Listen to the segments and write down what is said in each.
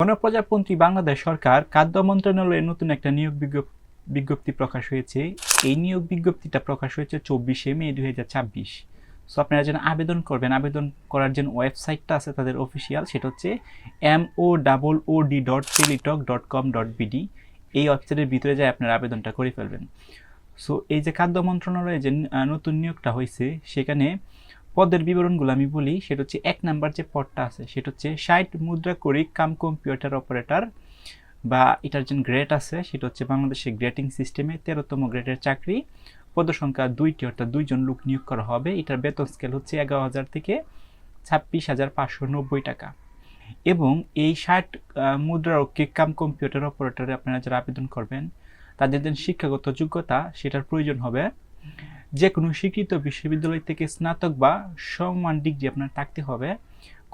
গণপ্রজাতন্ত্রী বাংলাদেশ সরকার খাদ্য মন্ত্রণালয়ের নতুন একটা নিয়োগ বিজ্ঞপ্তি প্রকাশ হয়েছে। এই নিয়োগ বিজ্ঞপ্তিটা প্রকাশ হয়েছে 24শে মে 2026। সো আপনারা যেন আবেদন করবেন, আবেদন করার জন্য ওয়েবসাইটটা আছে তাদের অফিসিয়াল, সেটা হচ্ছে mood.teletalk.com.bd। এই ওয়েবসাইটের ভিতরে যায় আপনারা আবেদনটা করে ফেলবেন। সো এই যে খাদ্য মন্ত্রণালয়ে যে নতুন নিয়োগটা হয়েছে, সেখানে পদের বিবরণগুলো আমি বলি। সেটা হচ্ছে 1 নাম্বার যে পদটা আছে সেটা হচ্ছে 60 মুদ্রাকরিক কাম কম্পিউটার অপারেটর, বা এটার যে গ্রেড আছে সেটা হচ্ছে বাংলাদেশের গ্রেডিং সিস্টেমে 13তম গ্রেডের চাকরি। পদসংখ্যা 2টি, অর্থাৎ 2 জন লোক নিয়োগ করা হবে। এটার বেতন স্কেল হচ্ছে 11,000 থেকে 26,590 টাকা। এবং এই 60 মুদ্রাকরিক কাম কম্পিউটার অপারেটরে আপনারা যারা আবেদন করবেন তাদের যে শিক্ষাগত যোগ্যতা সেটার প্রয়োজন হবে যে কোনো স্বীকৃত বিশ্ববিদ্যালয় থেকে স্নাতক বা সমমান ডিগ্রি আপনার থাকতে হবে।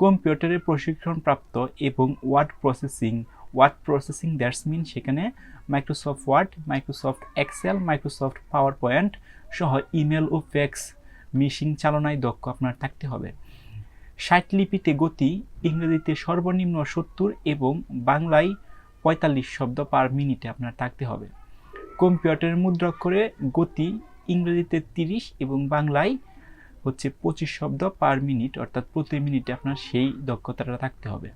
কম্পিউটারের প্রশিক্ষণপ্রাপ্ত এবং ওয়ার্ড প্রসেসিং দ্যাটস মিন সেখানে Microsoft Word, Microsoft Excel, Microsoft Power Point সহ ইমেল ও ফ্যাক্স মেশিন চালনায় দক্ষ আপনার থাকতে হবে। 60 লিপিতে গতি, ইংরেজিতে সর্বনিম্ন 70 এবং বাংলায় 45 শব্দ পার মিনিটে আপনার থাকতে হবে। কম্পিউটারের মুদ্রাক্ষরে গতি ইংরেজিতে 30 এবং বাংলায় হচ্ছে 25 শব্দ পার মিনিট, অর্থাৎ প্রতি মিনিটে আপনার সেই দক্ষতাটা থাকতে হবে।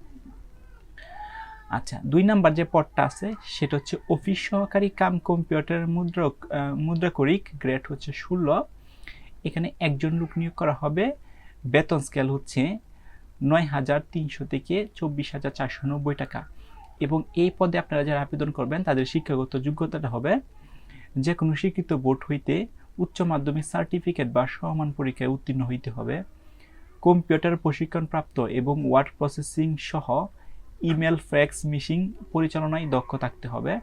আচ্ছা, 2 নাম্বার যে পদটা আছে সেটা হচ্ছে অফিস সহকারী কাম কম্পিউটার মুদ্রাকরিক, গ্রেড হচ্ছে 16। এখানে একজন লোক নিয়োগ করা হবে। বেতন স্কেল হচ্ছে 9,300 থেকে 24,490 টাকা। এবং এই পদে আপনারা যারা আবেদন করবেন তাদের শিক্ষাগত যোগ্যতাটা হবে যে কোনো স্বীকৃত বোর্ড হইতে উচ্চ মাধ্যমিক সার্টিফিকেট বা সমান পরীক্ষায় উত্তীর্ণ হইতে হবে। কম্পিউটার প্রশিক্ষণপ্রাপ্ত এবং ওয়ার্ড প্রসেসিং সহ ইমেল ফ্যাক্স মেশিন পরিচালনায় দক্ষ থাকতে হবে।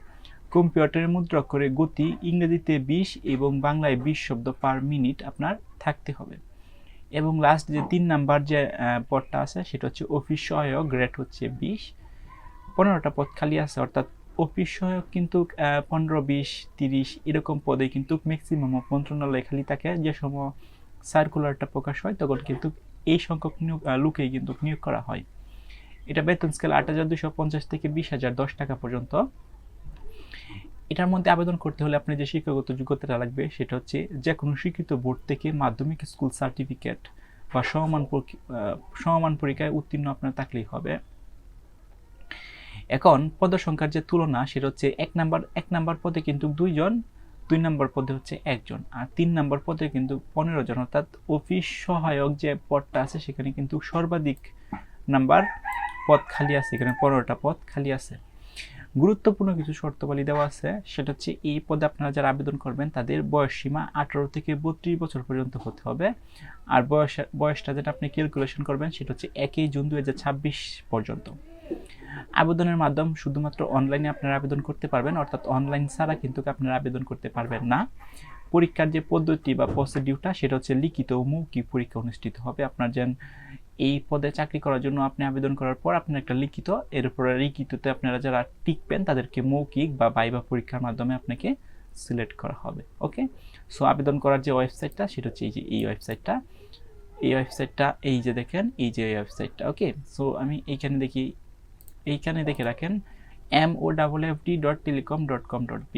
কম্পিউটারের মুদ্রাক্ষরে গতি ইংরেজিতে 20 এবং বাংলায় 20 শব্দ পার মিনিট আপনার থাকতে হবে। এবং লাস্ট যে 3 নাম্বার যে পদটা আছে সেটা হচ্ছে অফিস সহায়ক, গ্রেড হচ্ছে 20। 15টা পদ খালি আছে, অর্থাৎ অফিস সহায়ক কিন্তু 15, 20, 30 এরকম পদে কিন্তু ম্যাক্সিমাম মন্ত্রণালয় খালি থাকে। যে সময় সার্কুলারটা প্রকাশ হয় তখন কিন্তু এই সংখ্যক লোকেই কিন্তু নিয়োগ করা হয়। এটা বেতন স্কেল 8,250 থেকে 20,010 টাকা পর্যন্ত। এটার মধ্যে আবেদন করতে হলে আপনি যে শিক্ষাগত যোগ্যতাটা লাগবে সেটা হচ্ছে যে কোনো স্বীকৃত বোর্ড থেকে মাধ্যমিক স্কুল সার্টিফিকেট বা সমমান পরীক্ষায় উত্তীর্ণ আপনার থাকলেই হবে। এখন পদসংখ্যার যে তুলনা সেটা হচ্ছে 1 নাম্বার পদে কিন্তু 2 জন, 2 নাম্বার পদে হচ্ছে 1 জন, আর 3 নাম্বার পদে কিন্তু 15 জন। অর্থাৎ অফিস সহায়ক যে পদটা আছে সেখানে কিন্তু সর্বাধিক নাম্বার পদ খালি আছে, এখানে 15টা পদ খালি আছে। গুরুত্বপূর্ণ কিছু শর্তাবলী দেওয়া আছে, সেটা হচ্ছে এই পদে আপনারা যারা আবেদন করবেন তাদের বয়স সীমা 18 থেকে 32 বছর পর্যন্ত হতে হবে। আর বয়সটা যেটা আপনি ক্যালকুলেশন করবেন সেটা হচ্ছে 1 জুন 2026 পর্যন্ত। আবেদনের মাধ্যম শুধুমাত্র অনলাইনে আপনারা আবেদন করতে পারবেন, অর্থাৎ অনলাইন ছাড়া কিন্তু আপনারা আবেদন করতে পারবেন না। পরীক্ষার যে পদ্ধতি বা প্রসিডিউরটা সেটা হচ্ছে লিখিত ও মৌখিক পরীক্ষা অনুষ্ঠিত হবে। আপনার যেন এই পদে চাকরি করার জন্য আপনি আবেদন করার পর আপনার একটা লিখিত, এরপরে লিখিততে আপনারা যারা টিকবেন তাদেরকে মৌখিক বা ভাইভা পরীক্ষার মাধ্যমে আপনাকে সিলেক্ট করা হবে। ওকে, সো আবেদন করার যে ওয়েবসাইটটা সেটা হচ্ছে এই ওয়েবসাইটটা, এই যে দেখেন এই যে ওয়েবসাইটটা। ওকে, সো আমি এইখানে দেখে রাখেন moodfd.telecom.com.bd।